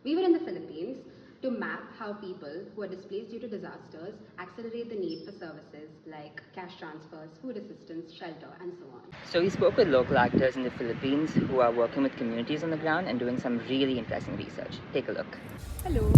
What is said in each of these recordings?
We were in the Philippines to map how people who are displaced due to disasters accelerate the need for services like cash transfers, food assistance, shelter, and so on. So we spoke with local actors in the Philippines who are working with communities on the ground and doing some really interesting research. Take a look. Hello.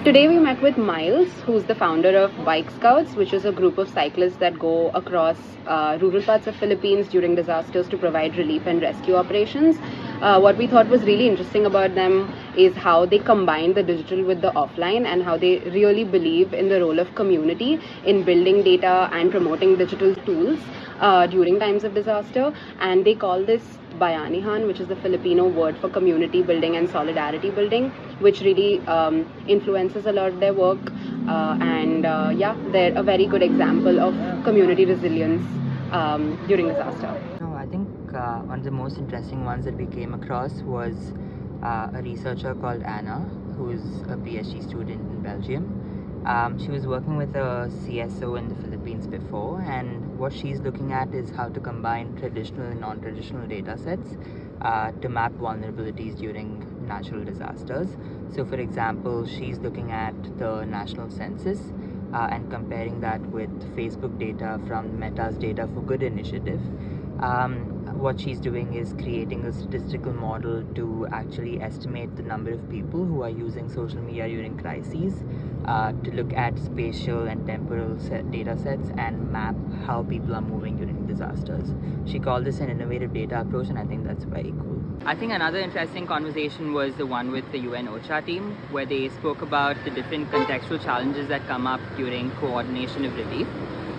Today we met with Miles, who's the founder of Bike Scouts, which is a group of cyclists that go across rural parts of Philippines during disasters to provide relief and rescue operations. What we thought was really interesting about them is how they combine the digital with the offline and how they really believe in the role of community in building data and promoting digital tools during times of disaster. And they call this Bayanihan, which is the Filipino word for community building and solidarity building, which really influences a lot of their work. They're a very good example of community resilience during disaster. No, I think one of the most interesting ones that we came across was a researcher called Anna, who's a PhD student in Belgium. She was working with a CSO in the Philippines before, and what she's looking at is how to combine traditional and non-traditional data sets to map vulnerabilities during natural disasters. So for example, she's looking at the national census and comparing that with Facebook data from Meta's Data for Good initiative. What she's doing is creating a statistical model to actually estimate the number of people who are using social media during crises, to look at spatial and temporal data sets and map how people are moving during disasters. She called this an innovative data approach, and I think that's very cool. I think another interesting conversation was the one with the UN OCHA team, where they spoke about the different contextual challenges that come up during coordination of relief.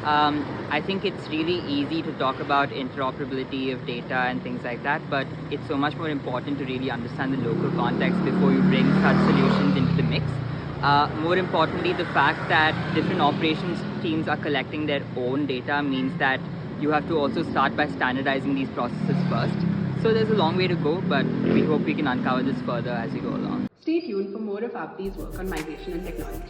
I think it's really easy to talk about interoperability of data and things like that, but it's so much more important to really understand the local context before you bring such solutions into the mix. More importantly, the fact that different operations teams are collecting their own data means that you have to also start by standardizing these processes first. So there's a long way to go, but we hope we can uncover this further as we go along. Stay tuned for more of Abdi's work on migration and technology.